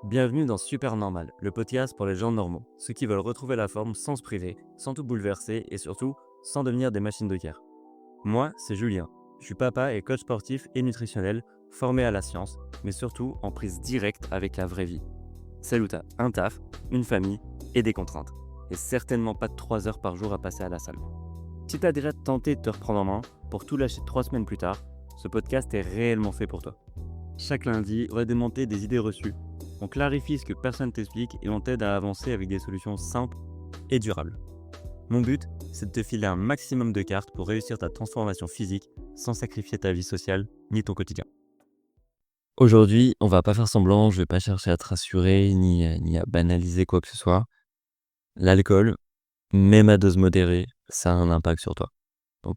Bienvenue dans Super Normal, le podcast pour les gens normaux, ceux qui veulent retrouver la forme sans se priver, sans tout bouleverser et surtout sans devenir des machines de guerre. Moi, c'est Julien. Je suis papa et coach sportif et nutritionnel, formé à la science, mais surtout en prise directe avec la vraie vie. Celle où t'as un taf, une famille et des contraintes. Et certainement pas 3 heures par jour à passer à la salle. Si t'as déjà tenté de te reprendre en main pour tout lâcher 3 semaines plus tard, ce podcast est réellement fait pour toi. Chaque lundi, on va démonter des idées reçues. On clarifie ce que personne t'explique et on t'aide à avancer avec des solutions simples et durables. Mon but, c'est de te filer un maximum de cartes pour réussir ta transformation physique sans sacrifier ta vie sociale ni ton quotidien. Aujourd'hui, on va pas faire semblant, je vais pas chercher à te rassurer ni à banaliser quoi que ce soit. L'alcool, même à dose modérée, ça a un impact sur toi. Donc,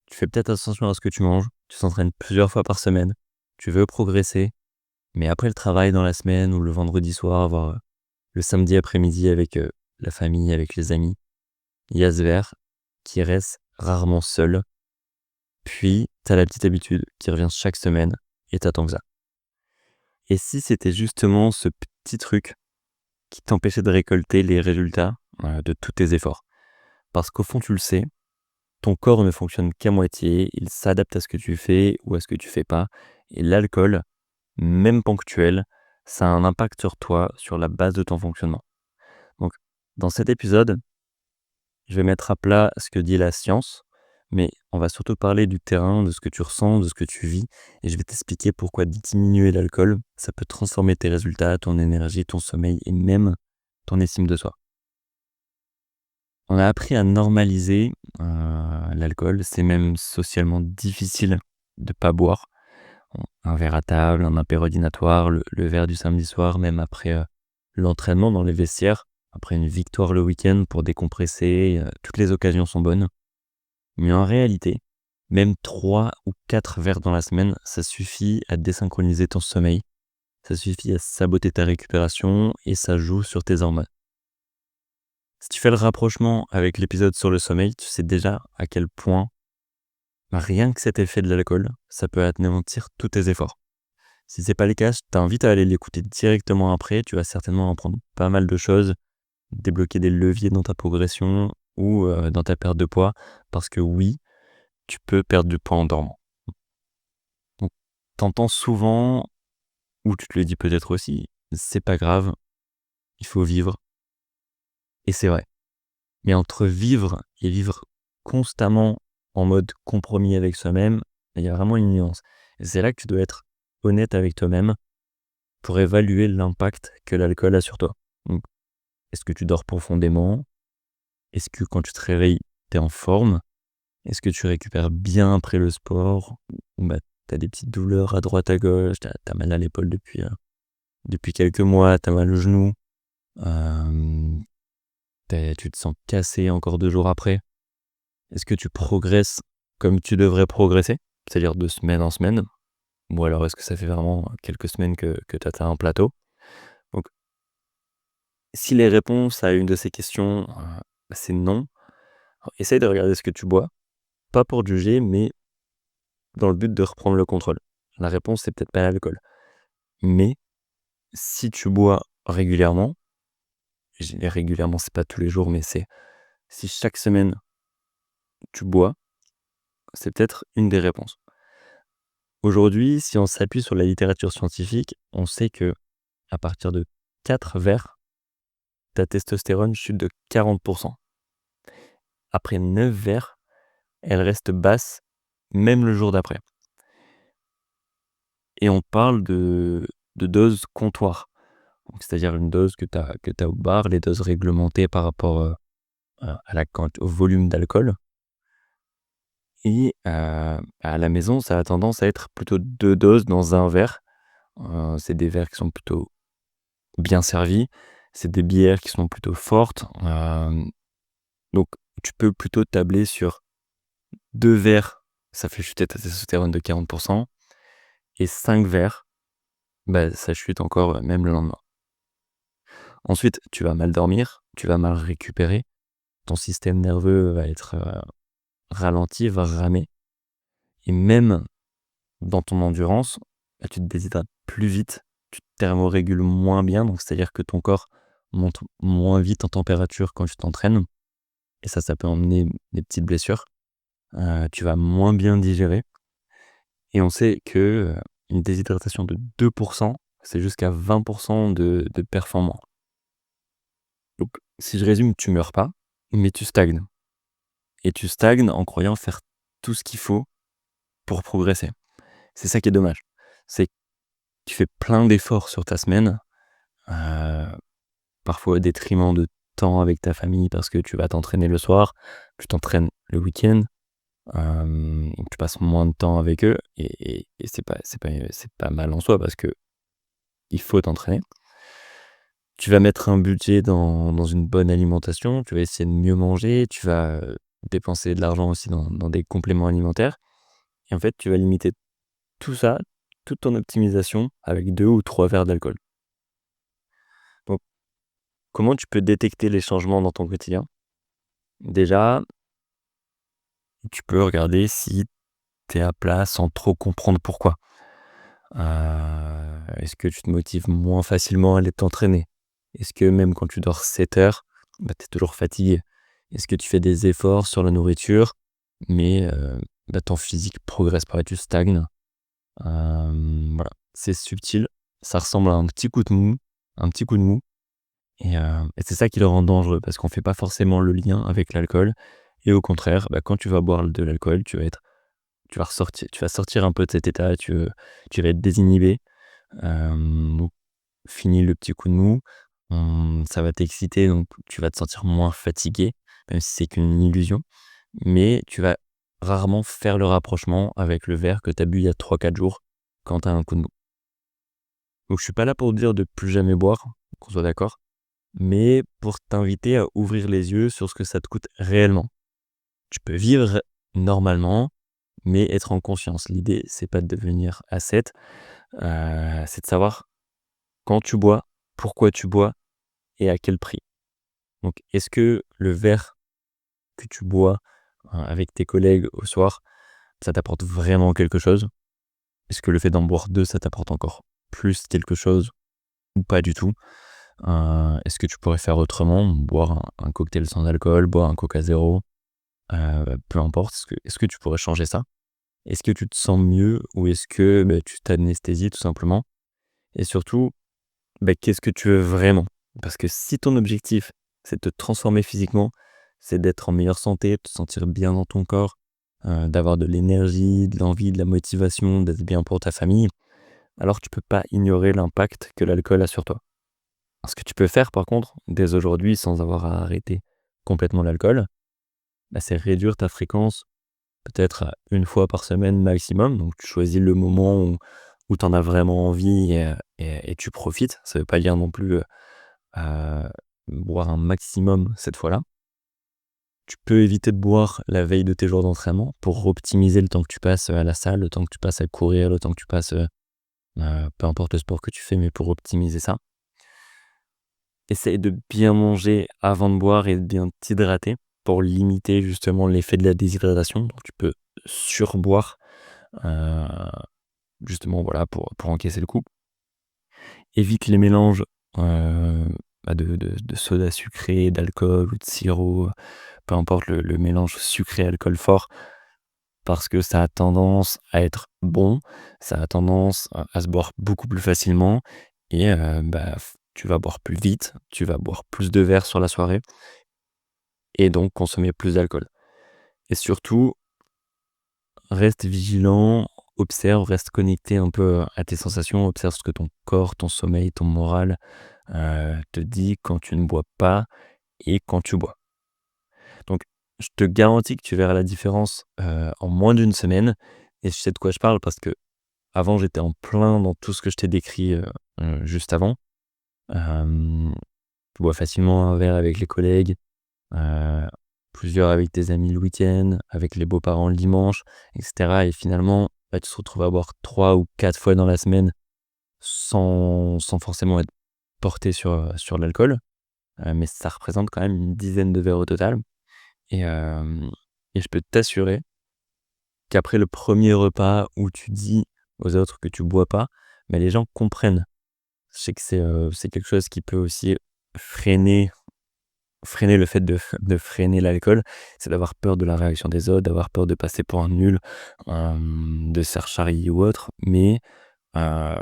tu fais peut-être attention à ce que tu manges, tu t'entraînes plusieurs fois par semaine, tu veux progresser, mais après le travail dans la semaine ou le vendredi soir, voire le samedi après-midi avec la famille, avec les amis, il y a ce verre qui reste rarement seul. Puis, t'as la petite habitude qui revient chaque semaine et t'attends que ça. Et si c'était justement ce petit truc qui t'empêchait de récolter les résultats de tous tes efforts? Parce qu'au fond, tu le sais, ton corps ne fonctionne qu'à moitié, il s'adapte à ce que tu fais ou à ce que tu fais pas. Et l'alcool, même ponctuel, ça a un impact sur toi, sur la base de ton fonctionnement. Donc, dans cet épisode, je vais mettre à plat ce que dit la science, mais on va surtout parler du terrain, de ce que tu ressens, de ce que tu vis, et je vais t'expliquer pourquoi diminuer l'alcool, ça peut transformer tes résultats, ton énergie, ton sommeil et même ton estime de soi. On a appris à normaliser l'alcool, c'est même socialement difficile de pas boire. Un verre à table, un apéro dînatoire, le verre du samedi soir, même après l'entraînement dans les vestiaires, après une victoire le week-end pour décompresser, toutes les occasions sont bonnes. Mais en réalité, même 3 ou 4 verres dans la semaine, ça suffit à désynchroniser ton sommeil, ça suffit à saboter ta récupération et ça joue sur tes hormones. Si tu fais le rapprochement avec l'épisode sur le sommeil, tu sais déjà à quel point rien que cet effet de l'alcool, ça peut anéantir tous tes efforts. Si c'est pas le cas, je t'invite à aller l'écouter directement après, tu vas certainement apprendre pas mal de choses, débloquer des leviers dans ta progression ou dans ta perte de poids, parce que oui, tu peux perdre du poids en dormant. Donc, t'entends souvent, ou tu te le dis peut-être aussi, c'est pas grave, il faut vivre. Et c'est vrai. Mais entre vivre et vivre constamment en mode compromis avec soi-même, il y a vraiment une nuance. Et c'est là que tu dois être honnête avec toi-même pour évaluer l'impact que l'alcool a sur toi. Donc, est-ce que tu dors profondément? Est-ce que quand tu te réveilles, tu es en forme? Est-ce que tu récupères bien après le sport? Ou bah, tu as des petites douleurs à droite à gauche, tu as mal à l'épaule depuis quelques mois, tu as mal au genou, hem, tu te sens cassé encore 2 jours après? Est-ce que tu progresses comme tu devrais progresser? C'est-à-dire de semaine en semaine? Ou alors est-ce que ça fait vraiment quelques semaines que tu atteins un plateau? Donc si les réponses à une de ces questions, c'est non, essaye de regarder ce que tu bois, pas pour juger, mais dans le but de reprendre le contrôle. La réponse, c'est peut-être pas l'alcool. Mais si tu bois régulièrement, régulièrement, c'est pas tous les jours, mais c'est si chaque semaine tu bois, c'est peut-être une des réponses. Aujourd'hui, si on s'appuie sur la littérature scientifique, on sait que à partir de 4 verres, ta testostérone chute de 40. Après 9 verres, elle reste basse, même le jour d'après. Et on parle de dose comptoir. Donc c'est-à-dire une dose que tu as au bar, les doses réglementées par rapport, au volume d'alcool. Et à la maison, ça a tendance à être plutôt 2 doses dans un verre. C'est des verres qui sont plutôt bien servis, c'est des bières qui sont plutôt fortes, donc tu peux plutôt tabler sur 2 verres, ça fait chuter ta testostérone de 40 et 5 verres, bah, ça chute encore, même le lendemain. Ensuite, tu vas mal dormir, tu vas mal récupérer, ton système nerveux va être, ralenti, va ramer et même dans ton endurance, bah, tu te déshydrates plus vite tu te thermorégules moins bien, donc c'est-à-dire que ton corps monte moins vite en température quand tu t'entraînes et ça peut emmener des petites blessures. Tu vas moins bien digérer et on sait que, une déshydratation de 2 c'est jusqu'à 20 de performance. Donc si je résume, tu meurs pas, mais tu stagnes et tu stagnes en croyant faire tout ce qu'il faut pour progresser. C'est ça qui est dommage. C'est que tu fais plein d'efforts sur ta semaine, heu, parfois au détriment de temps avec ta famille parce que tu vas t'entraîner le soir, tu t'entraînes le week-end, donc tu passes moins de temps avec eux et c'est pas mal en soi parce que il faut t'entraîner. Tu vas mettre un budget dans une bonne alimentation, tu vas essayer de mieux manger, tu vas, dépenser de l'argent aussi dans des compléments alimentaires et en fait, tu vas limiter tout ça, toute ton optimisation avec 2 ou 3 verres d'alcool. Donc comment tu peux détecter les changements dans ton quotidien? Déjà, tu peux regarder si tu es à plat sans trop comprendre pourquoi. Est-ce que tu te motives moins facilement à aller t'entraîner? Est-ce que même quand tu dors 7 heures, bah, tu es toujours fatigué? Est-ce que tu fais des efforts sur la nourriture, mais bah, ton physique progresse pas et tu stagnes? Voilà, c'est subtil, ça ressemble à un petit coup de mou et c'est ça qui le rend dangereux parce qu'on fait pas forcément le lien avec l'alcool et au contraire, bah, quand tu vas boire de l'alcool, tu vas sortir un peu de cet état, tu vas être désinhibé, donc fini le petit coup de mou, ça va t'exciter, donc tu vas te sentir moins fatigué, même si c'est qu'une illusion, mais tu vas rarement faire le rapprochement avec le verre que tu as bu il y a 3 4 jours quand tu as un coup de mou. Donc je suis pas là pour te dire de plus jamais boire, qu'on soit d'accord, mais pour t'inviter à ouvrir les yeux sur ce que ça te coûte réellement. Tu peux vivre normalement, mais être en conscience. L'idée, c'est pas de devenir ascète, c'est de savoir quand tu bois, pourquoi tu bois et à quel prix. Donc est-ce que le verre que tu bois, avec tes collègues au soir, ça t'apporte vraiment quelque chose? Est-ce que le fait d'en boire 2, ça t'apporte encore plus quelque chose ou pas du tout? Est-ce que tu pourrais faire autrement? Boire un cocktail sans alcool, boire un Coca zéro, peu importe. Est-ce que tu pourrais changer ça? Est-ce que tu te sens mieux ou est-ce que, bah, tu t'anesthésies tout simplement? Et surtout, bah, qu'est-ce que tu veux vraiment? Parce que si ton objectif, c'est de te transformer physiquement, c'est d'être en meilleure santé, de te sentir bien dans ton corps, d'avoir de l'énergie, de l'envie, de la motivation, d'être bien pour ta famille, alors tu peux pas ignorer l'impact que l'alcool a sur toi. Ce que tu peux faire par contre, dès aujourd'hui, sans avoir à arrêter complètement l'alcool, bah, c'est réduire ta fréquence peut-être à 1 fois par semaine maximum. Donc tu choisis le moment où tu en as vraiment envie et tu profites. Ça veut pas dire non plus, boire un maximum cette fois-là. Tu peux éviter de boire la veille de tes jours d'entraînement pour optimiser le temps que tu passes, à la salle, le temps que tu passes à courir, le temps que tu passes, peu importe le sport que tu fais, mais pour optimiser ça. Essaye de bien manger avant de boire et de bien t'hydrater pour limiter justement l'effet de la déshydratation. Donc tu peux surboire, heu, justement voilà pour encaisser le coup. Évite les mélanges, heu, bah, de soda sucré, d'alcool ou de sirop, peu importe le mélange sucré alcool fort parce que ça a tendance à être bon, ça a tendance à se boire beaucoup plus facilement et bah, tu vas boire plus vite, tu vas boire plus de verres sur la soirée et donc consommer plus d'alcool. Et surtout, reste vigilant, observe, reste connecté un peu à tes sensations, observe ce que ton corps, ton sommeil, ton moral, te dit quand tu ne bois pas et quand tu bois. Donc je te garantis que tu verras la différence, en moins d'une semaine et je sais de quoi je parle parce que avant j'étais en plein dans tout ce que je t'ai décrit, juste avant. Hem, Tu bois facilement un verre avec les collègues, heu, plusieurs avec tes amis le week-end, avec les beaux-parents le dimanche et cetera et finalement, bah, tu te retrouves à boire 3 ou 4 fois dans la semaine sans forcément être porté sur l'alcool, mais ça représente quand même une dizaine de verres au total et je peux t'assurer qu'après le premier repas où tu dis aux autres que tu bois pas, bah, les gens comprennent. Je sais que c'est quelque chose qui peut aussi freiner freiner le fait de freiner l'alcool, c'est d'avoir peur de la réaction des autres, d'avoir peur de passer pour un nul, de se faire charrier ou autre. Mais, heu,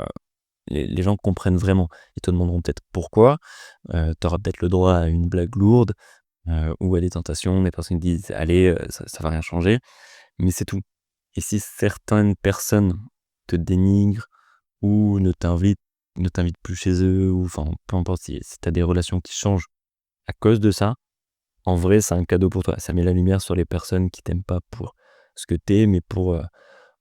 les gens comprennent vraiment. Ils te demanderont peut-être pourquoi, tu auras peut-être le droit à une blague lourde, ou à des tentations, des personnes qui disent: «Allez, ça va rien changer», mais c'est tout. Et si certaines personnes te dénigrent ou ne t'invitent plus chez eux ou enfin, peu importe si tu as des relations qui changent à cause de ça, en vrai, c'est un cadeau pour toi. Ça met la lumière sur les personnes qui t'aiment pas pour ce que tu es, mais pour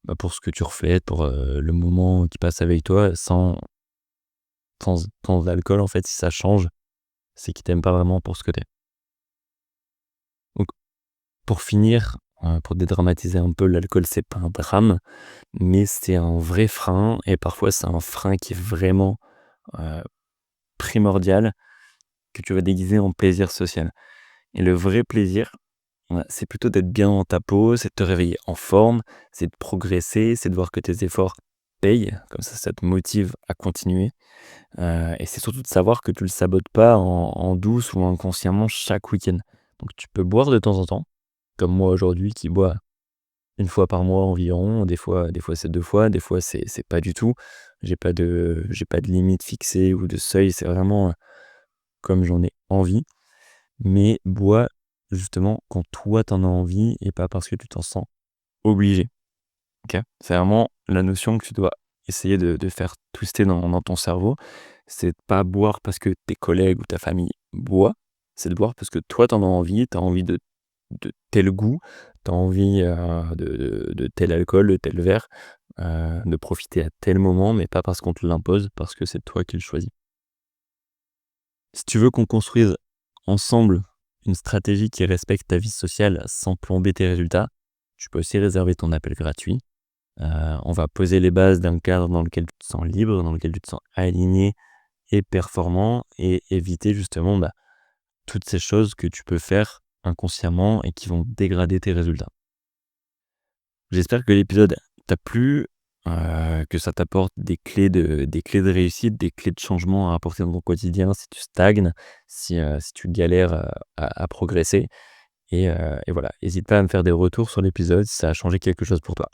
ce que tu reflètes, pour, le moment qu'ils passent avec toi sans alcool, en fait, si ça change, c'est qu'ils t'aiment pas vraiment pour ce que tu es. Donc pour finir, pour dédramatiser un peu, l'alcool, c'est pas un drame, mais c'est un vrai frein et parfois c'est un frein qui est vraiment, heu, primordial, que tu vas déguiser en plaisir social. Et le vrai plaisir, ouais, c'est plutôt d'être bien dans ta peau, c'est de te réveiller en forme, c'est de progresser, c'est de voir que tes efforts payent, comme ça te motive à continuer, et c'est surtout de savoir que tu le sabotes pas en douce ou inconsciemment chaque week-end. Donc tu peux boire de temps en temps, comme moi aujourd'hui qui bois une fois par mois environ, des fois c'est 2 fois, des fois c'est pas du tout. J'ai pas de limite fixée ou de seuil, c'est vraiment, comme j'en ai envie, mais bois justement quand toi t'en as envie et pas parce que tu t'en sens obligé, OK? C'est vraiment la notion que tu dois essayer de faire twister dans ton cerveau. C'est de pas boire parce que tes collègues ou ta famille boit, c'est de boire parce que toi t'en as envie, tu as envie de tel goût, tu as envie, de tel alcool, de tel verre, de profiter à tel moment, mais pas parce qu'on te l'impose, parce que c'est toi qui le choisis. Si tu veux qu'on construise ensemble une stratégie qui respecte ta vie sociale sans plomber tes résultats, tu peux aussi réserver ton appel gratuit. On va poser les bases d'un cadre dans lequel tu te sens libre, dans lequel tu te sens aligné et performant et éviter justement, toutes ces choses que tu peux faire inconsciemment et qui vont dégrader tes résultats. J'espère que l'épisode t'a plu, que ça t'apporte des clés de réussite, des clés de changement à apporter dans ton quotidien si tu stagnes, si tu galères, à progresser et voilà. Hésite pas à me faire des retours sur l'épisode si ça a changé quelque chose pour toi.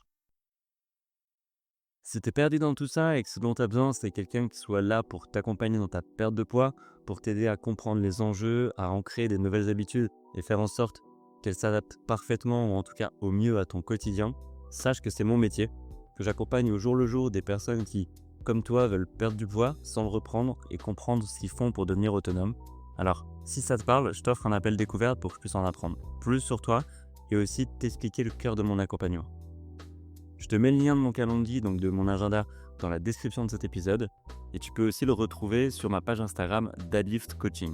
Si tu perdu dans tout ça et que ce dont tu as besoin, c'est quelqu'un qui soit là pour t'accompagner dans ta perte de poids, pour t'aider à comprendre les enjeux, à ancrer des nouvelles habitudes et faire en sorte qu'elles s'adaptent parfaitement ou en tout cas au mieux à ton quotidien, sache que c'est mon métier, que j'accompagne au jour le jour des personnes qui, comme toi, veulent perdre du poids sans le reprendre et comprendre ce qu'ils font pour devenir autonomes. Alors, si ça te parle, je t'offre un appel découverte pour que je puisse en apprendre plus sur toi et aussi t'expliquer le cœur de mon accompagnement. Je te mets le lien de mon calendrier, donc de mon agenda, dans la description de cet épisode. Et tu peux aussi le retrouver sur ma page Instagram Deadlift Coaching.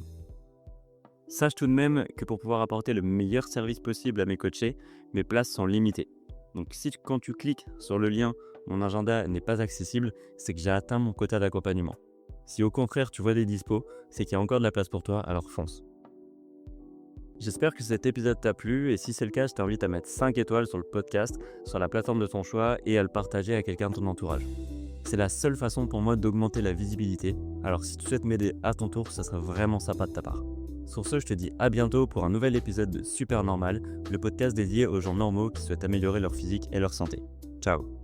Sache tout de même que pour pouvoir apporter le meilleur service possible à mes coachés, mes places sont limitées. Donc si quand tu cliques sur le lien, mon agenda n'est pas accessible, c'est que j'ai atteint mon quota d'accompagnement. Si au contraire tu vois des dispos, c'est qu'il y a encore de la place pour toi, alors fonce. J'espère que cet épisode t'a plu et si c'est le cas, je t'invite à mettre 5 étoiles sur le podcast, sur la plateforme de ton choix et à le partager à quelqu'un de ton entourage. C'est la seule façon pour moi d'augmenter la visibilité, alors si tu souhaites m'aider à ton tour, ça serait vraiment sympa de ta part. Sur ce, je te dis à bientôt pour un nouvel épisode de Super Normal, le podcast dédié aux gens normaux qui souhaitent améliorer leur physique et leur santé. Ciao.